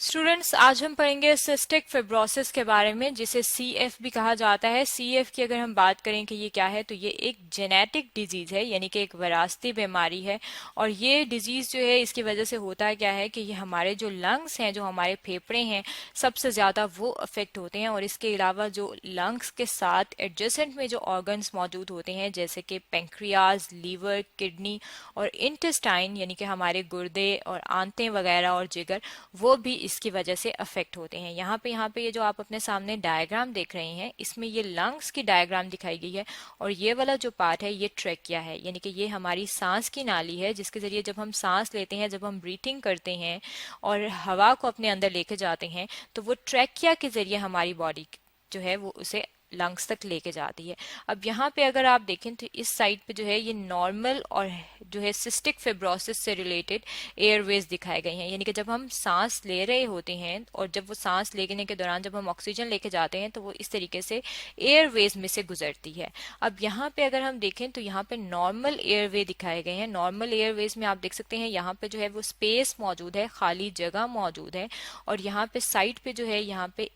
Students, आज हम पढ़ेंगे सिस्टिक फिब्रोसिस के बारे में, जिसे सीएफ भी कहा जाता है। सीएफ की अगर हम बात करें कि ये क्या है, तो ये एक जेनेटिक डिजीज है, यानी कि एक विरासती बीमारी है। और ये डिजीज जो है, इसकी वजह से होता है क्या है कि ये हमारे जो लंग्स हैं, जो हमारे फेफड़े हैं, सबसे ज्यादा वो अफेक्ट होते हैं। और इसके अलावा जो लंग्स के साथ एडजेसेंट में जो ऑर्गन्स मौजूद होते हैं, जैसे कि पेंक्रियाज, लीवर, किडनी और इंटेस्टाइन, यानी कि हमारे गुर्दे और आंतें वगैरह और जिगर, वो भी इसकी वजह से अफेक्ट होते हैं। यहाँ पे ये जो आप अपने सामने डायग्राम देख रहे हैं, इसमें ये लंग्स की डायग्राम दिखाई गई है। और ये वाला जो पार्ट है, ये ट्रेकिया है, यानी कि ये हमारी सांस की नाली है, जिसके जरिए जब हम सांस लेते हैं, जब हम ब्रीथिंग करते हैं और हवा को अपने अंदर लेके जाते हैं, तो वो ट्रेकिया के जरिए हमारी बॉडी जो है वो उसे लंग्स तक लेके जाती है। अब यहाँ पे अगर आप देखें तो इस साइड पे जो है ये नॉर्मल और जो है सिस्टिक फिब्रोसिस से रिलेटेड एयरवेज दिखाए गए हैं, यानी कि जब हम सांस ले रहे होते हैं और जब वो सांस लेने के दौरान जब हम ऑक्सीजन लेके जाते हैं, तो वो इस तरीके से एयरवेज में से गुजरती है। अब यहाँ पे अगर हम देखें तो यहाँ पे नॉर्मल एयरवे दिखाए गए हैं। नॉर्मल एयरवेज में आप देख सकते हैं यहाँ पे जो है वो स्पेस मौजूद है, खाली जगह मौजूद है। और यहाँ पे साइड पे जो है यहाँ पे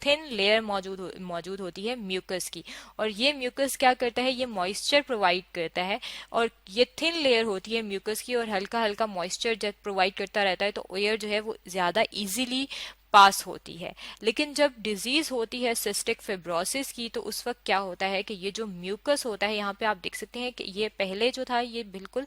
थिन लेयर मौजूद होती है म्यूकस की। और ये म्यूकस क्या करता है, ये मॉइस्चर प्रोवाइड करता है। और ये थिन लेयर होती है म्यूकस की, और हल्का हल्का मॉइस्चर जब प्रोवाइड करता रहता है, तो एयर जो है वो ज्यादा इजीली पास होती है। लेकिन जब डिजीज होती है सिस्टिक फिब्रोसिस की, तो उस वक्त क्या होता है कि ये जो म्यूकस होता है, यहाँ पे आप देख सकते हैं कि ये पहले जो था ये बिल्कुल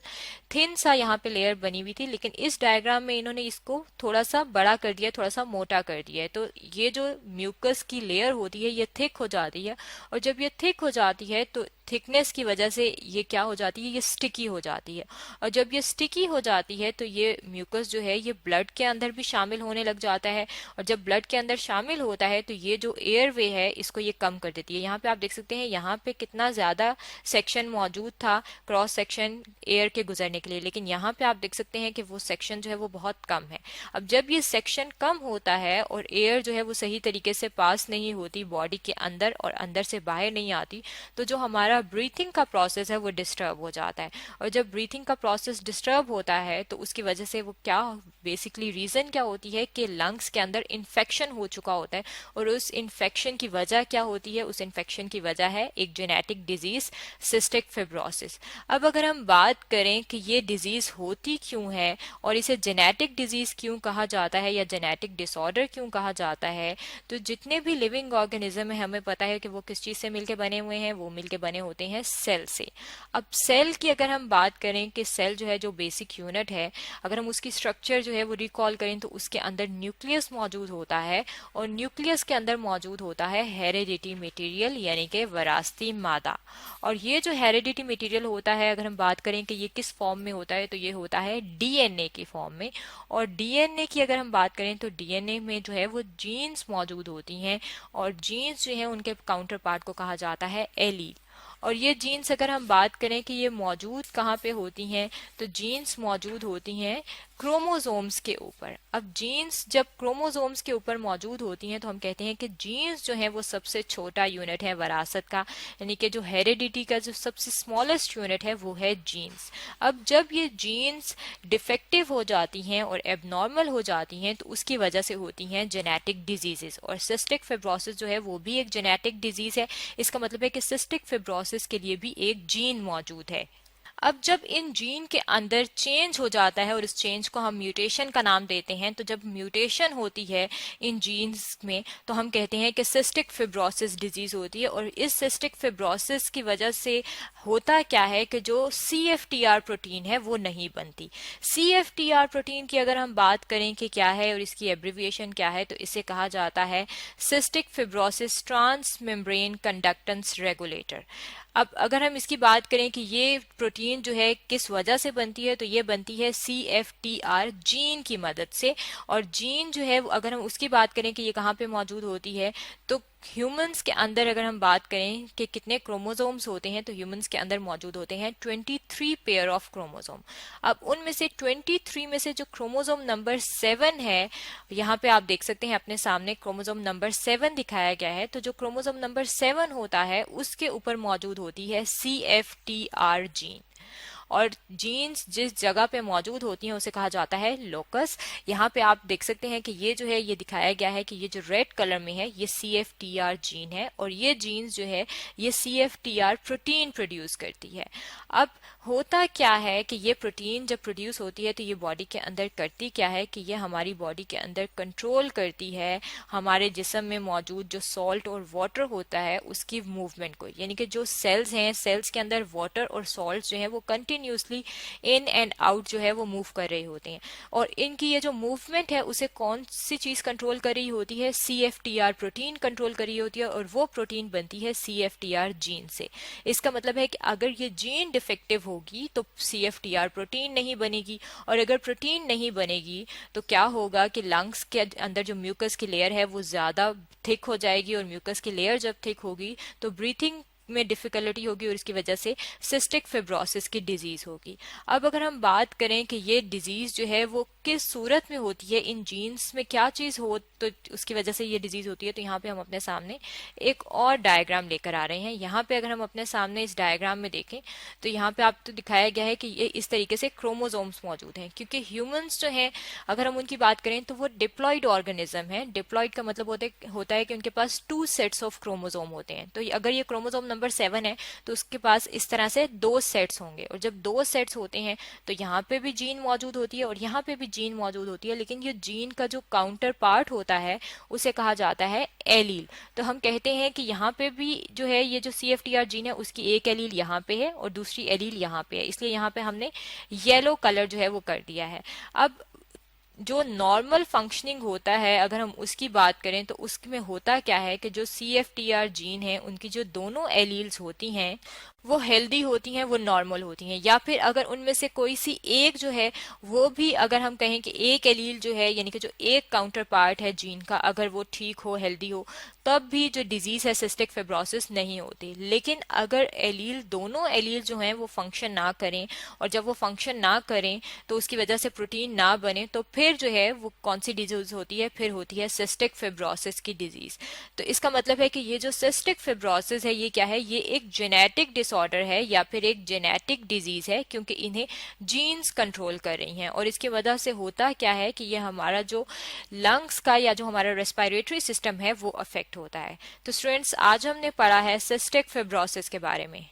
थिन सा यहाँ पे लेयर बनी हुई थी, लेकिन इस डायग्राम में इन्होंने इसको थोड़ा सा बड़ा कर दिया, थोड़ा सा मोटा कर दिया है। तो ये जो म्यूकस की लेयर होती है, ये थिक हो जाती है। और जब ये थिक हो जाती है, तो थिकनेस की वजह से ये क्या हो जाती है, ये स्टिकी हो जाती है। और जब ये स्टिकी हो जाती है, तो ये म्यूकस जो है ये ब्लड के अंदर भी शामिल होने लग जाता है। और जब ब्लड के अंदर शामिल होता है, तो ये जो एयरवे है इसको ये कम कर देती है। यहाँ पे आप देख सकते हैं यहाँ पे कितना ज्यादा सेक्शन मौजूद था, क्रॉस सेक्शन एयर के गुजरने के लिए, लेकिन यहाँ पे आप देख सकते हैं कि वो सेक्शन जो है वो बहुत कम है। अब जब ये सेक्शन कम होता है और एयर जो है वो सही तरीके से पास नहीं होती बॉडी के अंदर और अंदर से बाहर नहीं आती, तो जो हमारा ब्रीथिंग का प्रोसेस है वो डिस्टर्ब हो जाता है। और जब ब्रीथिंग का प्रोसेस डिस्टर्ब होता है, तो उसकी वजह से वो क्या बेसिकली रीजन क्या होती है कि लंग्स के अंदर इन्फेक्शन हो चुका होता है। और उस इन्फेक्शन की वजह क्या होती है, उस इन्फेक्शन की वजह है एक जेनेटिक डिजीज सिस्टिक फिब्रोसिस। अब अगर हम बात करें कि ये डिजीज होती क्यों है और इसे जेनेटिक डिजीज क्यों कहा जाता है या जेनेटिक डिसऑर्डर क्यों कहा जाता है, तो जितने भी लिविंग ऑर्गेनिज्म है, हमें पता है कि वो किस चीज से मिलके बने हुए हैं, वो मिलके बने होते हैं सेल से। अब सेल की अगर हम बात करें कि सेल जो है जो बेसिक यूनिट है, अगर हम उसकी स्ट्रक्चर जो है वो रिकॉल करें, तो उसके अंदर न्यूक्लियस मौजूद होता है। और न्यूक्लियस के अंदर मौजूद होता है हेरेडिटी मटेरियल, यानी कि विरासती मादा। और ये जो हेरेडिटी मटेरियल होता है, अगर हम बात करें कि ये किस फॉर्म में होता है, तो ये होता है डीएनए की फॉर्म में। और डीएनए की अगर हम बात करें, तो डीएनए में जो है वो जीन्स मौजूद होती हैं। और जीन्स जो है उनके काउंटर पार्ट को कहा जाता है एलील। और ये जीन्स अगर हम बात करें कि ये मौजूद कहाँ पे होती हैं, तो जीन्स मौजूद होती हैं क्रोमोसोम्स के ऊपर। अब जीन्स जब क्रोमोसोम्स के ऊपर मौजूद होती हैं, तो हम कहते हैं कि जीन्स जो है वो सबसे छोटा यूनिट है वरासत का, यानी कि जो हेरिडिटी का जो सबसे स्मॉलेस्ट यूनिट है वो है जीन्स। अब जब ये जीन्स डिफेक्टिव हो जाती हैं और एबनॉर्मल हो जाती हैं, तो उसकी वजह से होती हैं जेनेटिक डिजीजेस। और सिस्टिक फिब्रोसिस जो है वो भी एक जेनेटिक डिजीज है। इसका मतलब है कि सिस्टिक फिब्रोसिस के लिए भी एक जीन मौजूद है। अब जब इन जीन के अंदर चेंज हो जाता है और इस चेंज को हम म्यूटेशन का नाम देते हैं, तो जब म्यूटेशन होती है इन जीन्स में, तो हम कहते हैं कि सिस्टिक फिब्रोसिस डिजीज होती है। और इस सिस्टिक फिब्रोसिस की वजह से होता क्या है कि जो CFTR प्रोटीन है वो नहीं बनती। CFTR प्रोटीन की अगर हम बात करें कि क्या है और इसकी एब्रिविएशन क्या है, तो इसे कहा जाता है cystic fibrosis transmembrane conductance regulator. अब अगर हम इसकी बात करें कि ये प्रोटीन जो है किस वजह से बनती है, तो ये बनती है CFTR जीन की मदद से। और जीन जो है अगर हम उसकी बात करें कि ये कहाँ पे मौजूद होती है, तो ह्यूमंस के अंदर अगर हम बात करें कि कितने क्रोमोसोम्स होते हैं, तो ह्यूमंस के अंदर मौजूद होते हैं 23 पेयर ऑफ क्रोमोसोम। अब उनमें से 23 में से जो क्रोमोसोम नंबर 7 है, यहाँ पे आप देख सकते हैं अपने सामने क्रोमोसोम नंबर 7 दिखाया गया है। तो जो क्रोमोसोम नंबर 7 होता है उसके ऊपर मौजूद होती है CFTR जीन। और जीन्स जिस जगह पे मौजूद होती हैं उसे कहा जाता है लोकस। यहाँ पे आप देख सकते हैं कि ये जो है ये दिखाया गया है कि ये जो रेड कलर में है ये CFTR जीन है, और ये जीन्स जो है ये CFTR प्रोटीन प्रोड्यूस करती है। अब होता क्या है कि ये प्रोटीन जब प्रोड्यूस होती है तो ये बॉडी के अंदर करती क्या है कि ये हमारी बॉडी के अंदर कंट्रोल करती है हमारे जिस्म में मौजूद जो सॉल्ट और वाटर होता है उसकी मूवमेंट को, यानी कि जो सेल्स हैं, सेल्स के अंदर वाटर और सॉल्ट जो है वो कंटिन्यूसली इन एंड आउट जो है वो मूव कर रहे होते हैं, और इनकी ये जो मूवमेंट है उसे कौन सी चीज कंट्रोल कर रही होती है, CFTR प्रोटीन कंट्रोल कर रही होती है, और वो प्रोटीन बनती है CFTR जीन से। इसका मतलब है कि अगर ये जीन डिफेक्टिव होगी तो CFTR प्रोटीन नहीं बनेगी, और अगर प्रोटीन नहीं बनेगी तो क्या होगा कि लंग्स के अंदर जो म्यूकस की लेयर है वो ज्यादा थिक हो जाएगी, और म्यूकस की लेयर जब थिक होगी तो ब्रीथिंग में डिफिकल्टी होगी, और इसकी वजह से सिस्टिक फिब्रोसिस की डिजीज होगी। अब अगर हम बात करें कि ये डिजीज जो है वो किस सूरत में होती है, इन जीन्स में क्या चीज हो तो उसकी वजह से ये डिजीज होती है, तो यहाँ पे हम अपने सामने एक और डायग्राम लेकर आ रहे हैं। यहाँ पे अगर हम अपने सामने इस डायग्राम में देखें तो यहाँ पे आपको दिखाया गया है कि ये इस तरीके से क्रोमोसोम्स मौजूद हैं, क्योंकि ह्यूमंस जो हैं अगर हम उनकी बात करें तो वो डिप्लॉइड ऑर्गेनिज्म है। डिप्लॉइड का मतलब होता है कि उनके पास 2 सेट्स ऑफ क्रोमोसोम होते हैं। तो अगर ये क्रोमोसोम नंबर 7 है तो उसके पास इस तरह से 2 सेट्स होंगे, और जब 2 सेट्स होते हैं तो यहाँ पे भी जीन मौजूद होती है और यहाँ पे भी जीन मौजूद होती है, लेकिन ये जीन का जो काउंटर पार्ट होता है उसे कहा जाता है एलील। तो हम कहते हैं कि यहाँ पे भी जो है ये जो CFTR जीन है उसकी एक एलील यहाँ पे है और दूसरी एलील यहाँ पे है, इसलिए यहाँ पे हमने येलो कलर जो है वो कर दिया है। अब जो नॉर्मल फंक्शनिंग होता है अगर हम उसकी बात करें तो उसमें होता क्या है कि जो CFTR जीन है उनकी जो दोनों एलील्स होती हैं वो हेल्दी होती हैं, वो नॉर्मल होती हैं, या फिर अगर उनमें से कोई सी एक जो है वो भी अगर हम कहें कि एक एलील जो है यानी कि जो एक काउंटर पार्ट है जीन का अगर वो ठीक हो, हेल्दी हो, तब भी जो डिजीज है सिस्टिक फिब्रोसिस नहीं होती। लेकिन अगर एलील दोनों एलील जो हैं वो फंक्शन ना करें, और जब वो फंक्शन ना करें तो उसकी वजह से प्रोटीन ना बने, तो फिर जो है वो कौन सी डिजीज होती है, फिर होती है सिस्टिक फिब्रोसिस की डिजीज। तो इसका मतलब है कि ये जो सिस्टिक फिब्रोसिस है ये क्या है, ये एक जेनेटिक डिसऑर्डर है या फिर एक जेनेटिक डिजीज है, क्योंकि इन्हें जीन्स कंट्रोल कर रही हैं, और इसकी वजह से होता क्या है कि ये हमारा जो लंग्स का या जो हमारा रेस्पिरेटरी सिस्टम है वो अफेक्ट होता है। तो स्टूडेंट्स आज हमने पढ़ा है सिस्टिक फिब्रोसिस के बारे में।